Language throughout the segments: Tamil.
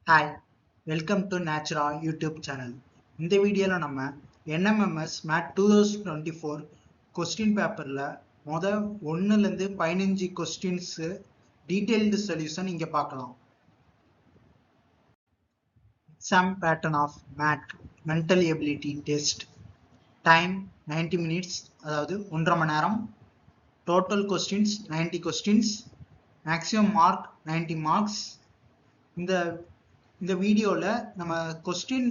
Hi, welcome to Natura YouTube channel. இந்த வீடியோல நம்ம NMMS MAT 2024 கொஸ்டின் பேப்பர்ல மொத 1ல இருந்து 15 கொஸ்டின்ஸ் டீடைல்டு சொல்யூஷன் இங்க பார்க்கலாம். Exam pattern of MAT mental ability test. Time 90 minutes, அதாவது 1.5 மணி நேரம். Total questions 90 questions. Maximum mark 90 marks. இந்த வீடியோல நம்ம கொஸ்டின்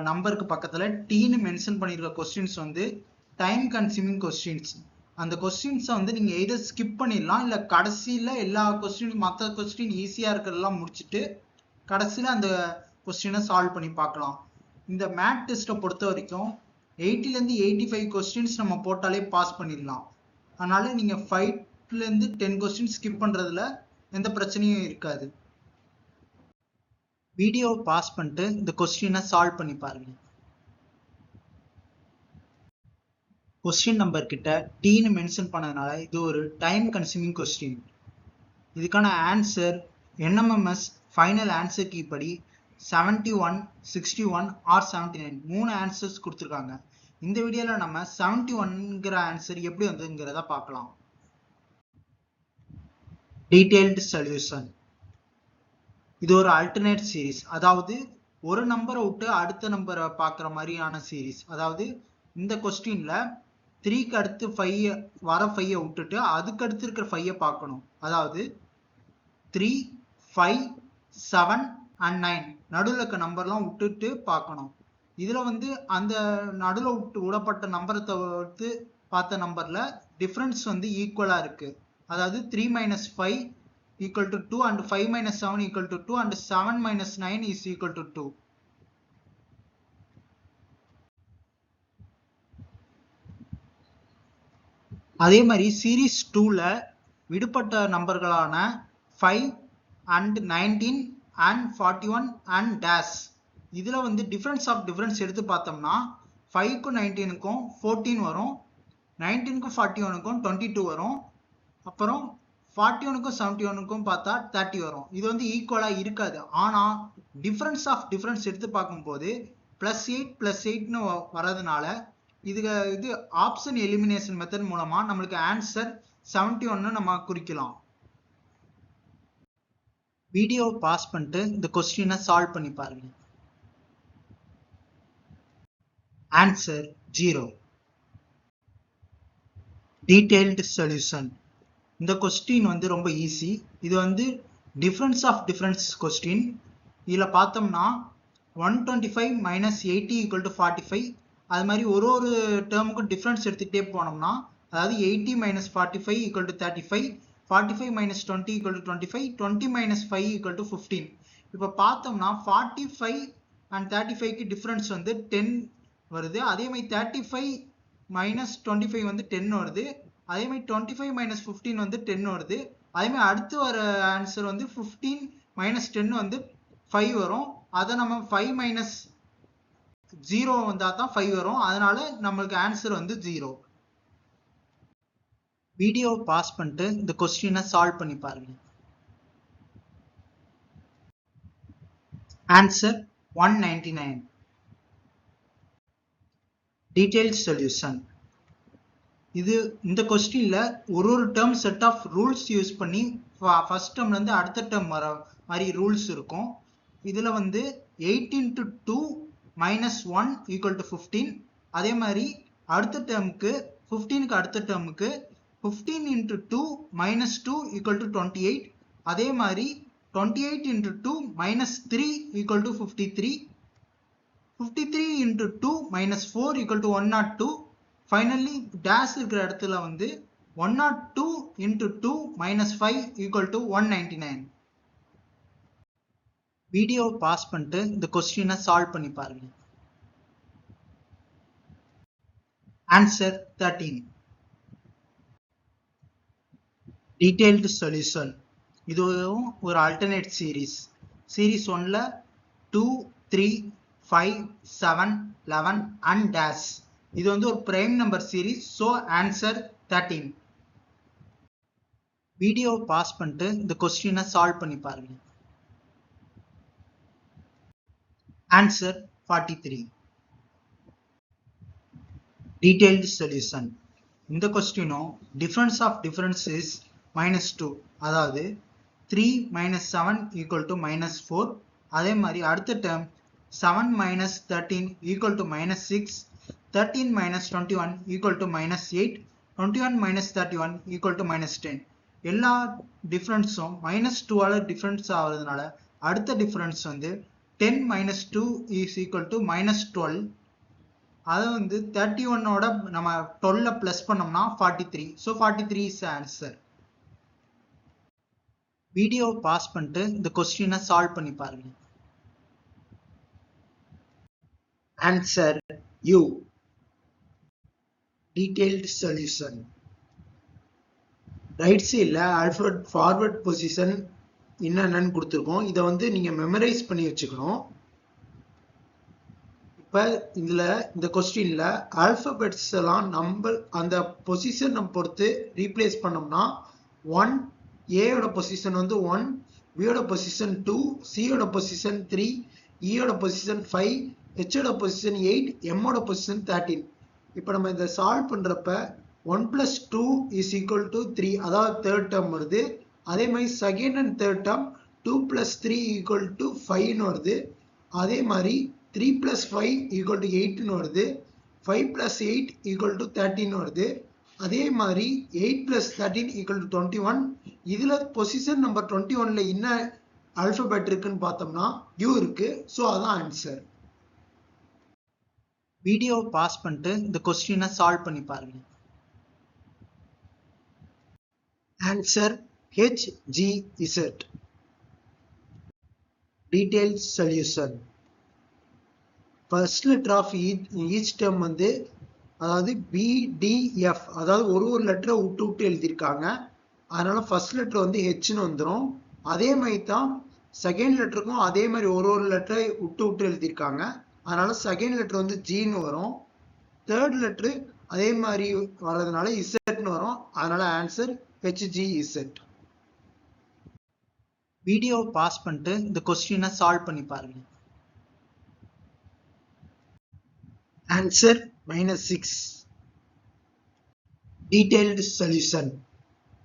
நம்பருக்கு பக்கத்துல டீன்னு மென்ஷன் பண்ணிருக்க கொஸ்டின்ஸ் வந்து டைம் கன்சியூமிங் கொஸ்டின்ஸ். அந்த கொஸ்டின்ஸை வந்து நீங்க எதை ஸ்கிப் பண்ணிடலாம், இல்ல கடைசியில எல்லா கொஸ்டின் மற்ற கொஸ்டின் ஈஸியா இருக்கிறதெல்லாம் முடிச்சுட்டு கடைசியில அந்த கொஸ்டினை சால்வ் பண்ணி பார்க்கலாம். இந்த மேட் டெஸ்ட்டை பொறுத்த வரைக்கும் 80ல இருந்து 85 கொஸ்டின்ஸ் நம்ம போட்டாலே பாஸ் பண்ணிடலாம். அதனால நீங்க 5ல இருந்து 10 கொஸ்டின் ஸ்கிப் பண்றதுல எந்த பிரச்சனையும் இருக்காது. வீடியோ பாஸ் பண்ணிட்டு இந்த கொஸ்டினை சால்வ் பண்ணி பாருங்க. கொஸ்டின் நம்பர் கிட்ட டீன்னு மென்ஷன் பண்ணதுனால இது ஒரு டைம் கன்சியூமிங் கொஸ்டின். இதுக்கான answer NMMS final answer key படி 71, 61 ஆர் 79 மூணு ஆன்சர்ஸ் கொடுத்துருக்காங்க. இந்த வீடியோல நம்ம 71ங்கிற ஆன்சர் எப்படி வந்ததுங்கிறத பார்க்கலாம். Detailed solution. இது ஒரு அல்டர்னேட் சீரீஸ், அதாவது ஒரு நம்பரை விட்டு அடுத்த நம்பரை பார்க்குற மாதிரியான சீரீஸ். அதாவது இந்த கொஸ்டின்ல 3க்கு அடுத்து 5 வர 5 விட்டுட்டு அதுக்கு அடுத்து இருக்கிற 5 பார்க்கணும். அதாவது 3, 5, 7 and 9 நடுவில் இருக்க நம்பர்லாம் விட்டுட்டு பார்க்கணும். இதுல வந்து அந்த நடுவில் விடப்பட்ட நம்பரை தவிர்த்து பார்த்த நம்பர்ல டிஃபரன்ஸ் வந்து ஈக்குவலா இருக்கு. அதாவது 3 - 5 equal to 2 and 5 - 7 equal to 2 and 7 - 9 is equal to 2. அதே மாதிரி சீரீஸ் 2ல விடுபட்ட நம்பர்களான 5 and 19 and 41 and dash இதுல வந்து டிஃபரன்ஸ் ஆஃப் டிஃபரன்ஸ் எடுத்து பார்த்தோம்னா 5க்கும் 19க்கும் 14 வரும், 19க்கும் 41க்கும் 22 வரும், அப்புறம் 41க்கும் 71க்கும் பார்த்தா 30 வரும். இது வந்து ஈக்குவலா இருக்காது. ஆனா டிஃபரன்ஸ் ஆஃப் டிஃபரன்ஸ் எடுத்து பார்க்கும்போது +8 +8ன்னு வரதுனால இது ஆப்ஷன் எலிமினேஷன் மெத்தட் மூலமா நம்மளுக்கு ஆன்சர் 71 நம்ம குறிக்கலாம். வீடியோ பாஸ் பண்ணிட்டு இந்த கொஸ்டினை சால்வ் பண்ணி பாருங்க. ஆன்சர் 0. Detailed solution. இந்த கொஸ்டின் வந்து ரொம்ப ஈஸி. இது வந்து டிஃபரன்ஸ் ஆஃப் டிஃபரன்ஸ் கொஸ்டின். இதில் பார்த்தோம்னா 125 - 80 = 45. அது மாதிரி ஒரு டேர்முக்கும் டிஃபரன்ஸ் எடுத்துகிட்டே போனோம்னா, அதாவது 80 - 45 = 35, 45 - 20 = 25, 20 - 5 = 15. இப்போ பார்த்தோம்னா 45 and 35க்கு டிஃபரன்ஸ் வந்து 10 வருது. அதே மாதிரி 35 - 25 வந்து 10 வருது. அதே மாதிரி 25 - 15 வந்து 10 வருது. அதே மாதிரி அடுத்து வர ஆன்சர் வந்து 15 - 10 வந்து 5 வரும். அதை நம்ம 5 - 0 வந்தா தான் 5 வரும். அதனால நம்மளுக்கு ஆன்சர் வந்து 0. வீடியோ பாஸ் பண்ணிட்டு இந்த கொஸ்டினை சால்வ் பண்ணி பாருங்க. ஆன்சர் 199. Detailed solution. இந்த கொஸ்டின்ல ஒரு term set of rules use பண்ணி ஃபர்ஸ்ட் டேர்ம்ல இருந்து அடுத்த டேர்ம் வர மாதிரி ரூல்ஸ் இருக்கும். இதுல வந்து 8 × 2 - 1 = 15. அதே மாதிரி அடுத்த டேர்முக்கு 15க்கு அடுத்த டேர்முக்கு 15 × 2 - 2 = 28. அதே மாதிரி 28 × 2 - 3 = 53. 53 × 2 - 4 = 102. ஃபைனலி டேஷ் இருக்கிற இடத்துல வந்து 102 × 2 - 5 = 199. வீடியோ பாஸ் பண்ணிட்டு இந்த கொஸ்டினை சால்வ் பண்ணி பாருங்க. ஆன்சர் 13. Detailed solution. இதுவும் ஒரு alternate series. Series 1ல 2, 3, 5, 7, 11 and dash இது வந்து ஒரு prime number series. So answer 13. Video pass பண்ணிட்டு இந்த கொஸ்டினை சால்வ் பண்ணி பாருங்க. Answer 43. Detailed solution. இந்த கொஸ்டினும் difference of difference is -2. அதாவது 3 minus 7 equal to -4. அதே மாதிரி அடுத்த term 7 minus 13 equal to -6. 13 minus 21 equal to -8. 21 minus 31 equal to -10. எல்லா டிஃபரன்ஸும் -2 ஆல டிஃபரன்ஸ் ஆகிறதுனால அடுத்த டிஃபரன்ஸ் வந்து 10 minus 2 is equal to -12. அதை வந்து 31 ஓட நம்ம 12 பிளஸ் பண்ணோம்னா 43. So 43 is the answer. Video pass பண்ணிட்டு இந்த கொஸ்டினை சால்வ் பண்ணி பாருங்க. Answer U. Detailed solution. Right சைடில் ஆல்பபெட் ஃபார்வர்ட் பொசிஷன் என்னென்னு கொடுத்துருக்கோம். இதை வந்து நீங்கள் மெமரைஸ் பண்ணி வச்சுக்கணும். இப்போ இதில் இந்த கொஸ்டினில் ஆல்பபெட்ஸ் எல்லாம் நம்பர் அந்த பொசிஷன் நம்ம பொறுத்து ரீப்ளேஸ் பண்ணோம்னா 1 ஏயோட பொசிஷன் வந்து 1, பியோட பொசிஷன் 2, சியோட பொசிஷன் 3, இயோட பொசிஷன் 5, ஹெச்சோட பொசிஷன் 8, எம்மோட பொசிஷன் 13. இப்போ நம்ம இதை சால்வ் பண்ணுறப்ப 1 plus 2 is equal to 3, அதாவது தேர்ட் டேர்ம் வருது. அதே மாதிரி second and third term 2 plus 3 equal to 5ன்னு வருது. அதே மாதிரி 3 plus 5 equal to 8ன்னு வருது. 5 plus 8 equal to 13 வருது. அதே மாதிரி 8 plus 13 equal to 21. இதில் பொசிஷன் நம்பர் 21ல என்ன ஆல்பபெட் இருக்குன்னு பார்த்தோம்னா U இருக்கு. ஸோ அதான் ஆன்சர். வீடியோ பாஸ் பண்ணிட்டு இந்த கொஸ்டினை சால்வ் பண்ணி பாருங்க. Answer HGZ. Detailed solution. First letter of each term வந்து அதாவது BDF, அதாவது ஒரு லெட்டரை விட்டு எழுதியிருக்காங்க. அதனால ஃபர்ஸ்ட் லெட்டர் வந்து ஹெச்னு வந்துடும். அதே மாதிரி தான் செகண்ட் லெட்டருக்கும் அதே மாதிரி ஒரு லெட்டரை விட்டு எழுதியிருக்காங்க. அதனால செகண்ட் லெட்டர் வந்து ஜின்னு வரும். தேர்ட் லெட்டரு அதே மாதிரி வர்றதுனால இசட்னு வரும். அதனால ஆன்சர் HGZ. வீடியோ பாஸ் பண்ணிட்டு இந்த கொஸ்டினை சால்வ் பண்ணி பாருங்க. ஆன்சர் -6. Detailed solution.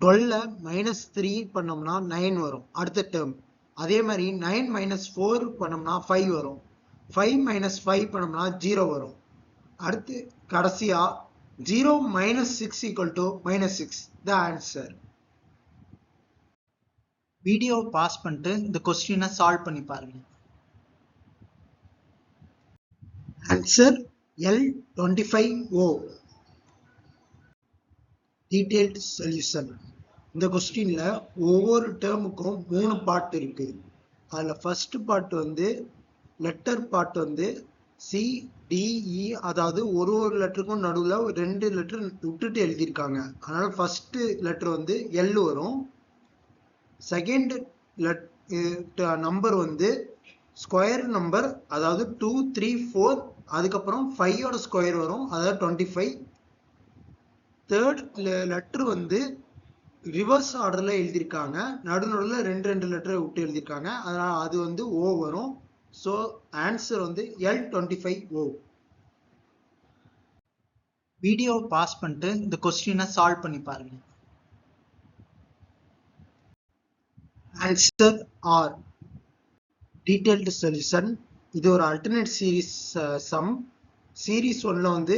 12 -3 பண்ணோம்னா 9 வரும் அடுத்த டேர்ம். அதே மாதிரி 9 - 4 பண்ணோம்னா 5 வரும். 5 - 5 பண்ணோம்னா 0 வரும். அடுத்து கடைசியா 0 - 6 equal to -6. the answer. Video pass பண்ணிட்டு இந்த கொஸ்டினை சால்வ் பண்ணி பாருங்க. Answer L25O. Detailed solution. இந்த கொஸ்டின்ல ஒவ்வொரு டேர்முக்கும் 3 பார்ட் இருக்கு. அதுல ஃபர்ஸ்ட் பார்ட் வந்து லெட்டர் பார்ட் வந்து CDE, அதாவது ஒரு லெட்டருக்கும் நடுவில் 2 லெட்டர் விட்டுட்டு எழுதியிருக்காங்க. அதனால ஃபர்ஸ்ட் லெட்டர் வந்து L வரும். செகண்ட் நம்பர் வந்து ஸ்கொயர் நம்பர், அதாவது 2, 3, 4, அதுக்கப்புறம் 5ஓட ஸ்கொயர் வரும், அதாவது 25. தேர்ட் லெட்டர் வந்து ரிவர்ஸ் ஆர்டர்ல எழுதியிருக்காங்க. நடுநடுவில் 2 லெட்டரை விட்டு எழுதியிருக்காங்க. அதனால அது வந்து O வரும். ஸோ ஆன்சர் வந்து L25O. வீடியோ பாஸ் பண்ணிட்டு இந்த கொஸ்டினை சால்வ் பண்ணி பாருங்க. Answer R. Detailed solution. இது ஒரு அல்டர்னேட் சீரீஸ் சம். சீரீஸ் 1ல வந்து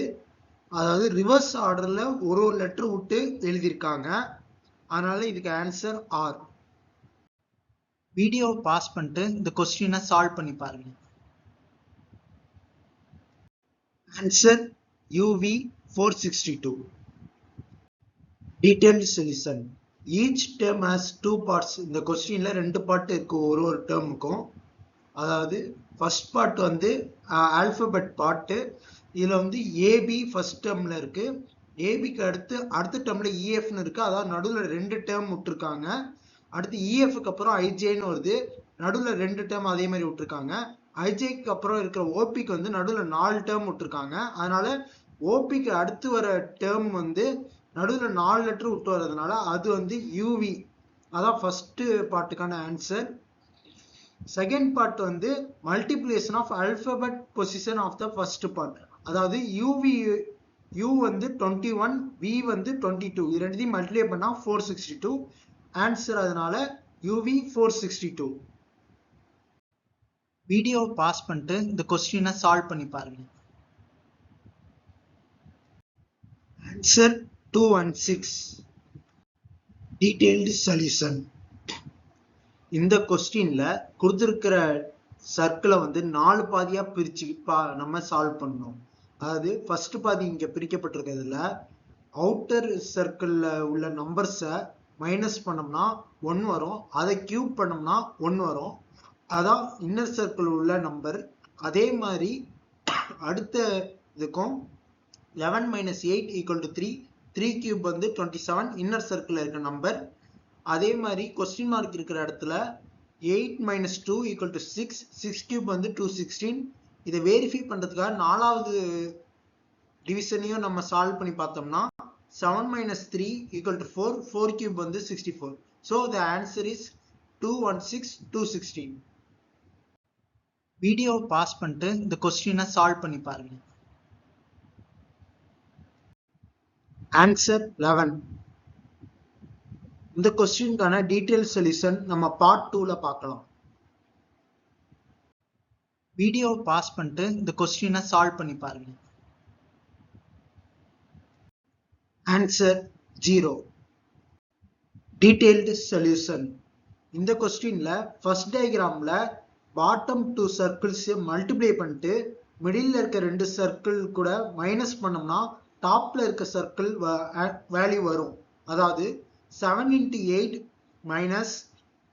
அதாவது ரிவர்ஸ் ஆர்டர்ல ஒரு லெட்டர் விட்டு எழுதியிருக்காங்க. அதனால இதுக்கு ஆன்சர் R. வீடியோ பாஸ் பண்ணிட்டு இந்த கொஸ்டினை சால்வ் பண்ணி பாருங்க. Answer UV462. Detailed solution. Each term has 2 parts. இந்த கொஸ்டின்ல 2 பார்ட் இருக்கு ஒரு டேர்முக்கும். அதாவது ஃபர்ஸ்ட் பார்ட் வந்து ஆல்பபெட் பார்ட். இதுல வந்து AB ஃபர்ஸ்ட் டேர்ம்ல இருக்கு. ஏபிக்கு அடுத்த டேர்ம்ல EFன்னு இருக்கு. அதாவது நடுவில் 2 டேர்ம் விட்டுருக்காங்க. அடுத்து EFக்கு அப்புறம் IJன்னு வருது. நடுவில் 2 டேர்ம் அதே மாதிரி விட்டுருக்காங்க. IJக்கு அப்புறம் இருக்கிற OPக்கு வந்து நடுவில் 4 டேர்ம் விட்டுருக்காங்க. அதனால OPக்கு அடுத்து வர டேர்ம் வந்து நடுவில் 4 லெட்டர் விட்டு வர்றதுனால அது வந்து UV. அதான் ஃபர்ஸ்ட் பார்ட்டுக்கான ஆன்சர். செகண்ட் பார்ட் வந்து multiplication of alphabet position of the first part. அதாவது u வந்து 21, v வந்து 22, இது ரெண்டுத்தையும் மல்டிப்ளை பண்ணா 462. ஆன்சர் அதனால uv 462. வீடியோ பாஸ் பண்ணிட்டு இந்த கொஸ்டினை சால்வ் பண்ணி பாருங்க. ஆன்சர் 216. Detailed solution. இந்த கொஸ்டின்ல கொடுத்திருக்கிற சர்க்கிளை வந்து 4 பாதியா பிரிச்சு நம்ம சால்வ் பண்ணணும். அதாவது ஃபர்ஸ்ட் பாதி இங்க பிரிக்கப்பட்டிருக்கிறதுல அவுட்டர் சர்க்கிள்ல உள்ள நம்பர்ஸை மைனஸ் பண்ணோம்னா 1 வரும், அதை கியூப் பண்ணோம்னா 1 வரும். அதான் இன்னர் சர்க்கிள் உள்ள நம்பர். அதே மாதிரி அடுத்த இதுக்கும் 11 minus 8 equal to 3, 3 cube வந்து 27, இன்னர் சர்க்கிள் இருக்க நம்பர். அதே மாதிரி கொஸ்டின் மார்க் இருக்கிற இடத்துல 8 minus 2 equal to 6, 6 cube வந்து 216. இதை வெரிஃபை பண்றதுக்காக நாலாவது டிவிஷனையும் நம்ம சால்வ் பண்ணி பார்த்தோம்னா 7 minus 3 equal to 4, 4 cube வந்து 64. So the answer is 216, 216. Video pass பண்ணிட்டு இந்த கொஸ்டினை சால்வ் பண்ணி பாருங்க. ஆன்சர் 11. இந்த கொஸ்டினுக்கான டீடைல் சொல்யூஷன் நம்ம பார்ட் 2ல பார்க்கலாம். வீடியோ பாஸ் பண்ணிட்டு இந்த கொஸ்டினை சால்வ் பண்ணி பாருங்க. ஆன்சர் 0. Detailed solution. இந்த கொஸ்டின்ல ஃபர்ஸ்ட் டயக்ராம்ல பாட்டம் 2 சர்க்கிள்ஸ் மல்டிப்ளை பண்ணிட்டு மிடில் இருக்க 2 சர்க்கிள் கூட மைனஸ் பண்ணோம்னா டாப்ல இருக்க சர்க்கிள் வேல்யூ வரும். அதாவது 7 into 8 minus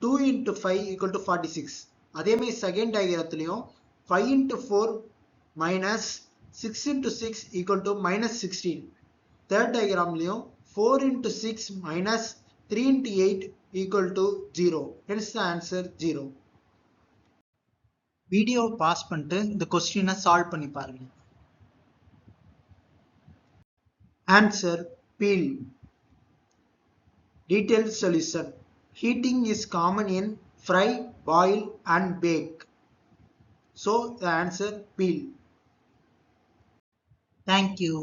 2 into 5 equal to 46. அதே மாதிரி second டயக்ராம்லயும் 5 into 4 minus 6 into 6 equal to minus 16. Third டயக்ராம்லயும் 4 into 6 minus 3 into 8 equal to 0. Hence the answer 0. Video pass பண்ணிட்டு இந்த கொஸ்டினை சால்வ் பண்ணி பாருங்க. Answer peel. Detailed solution. Heating is common in fry, boil and bake. So the answer peel. Thank you.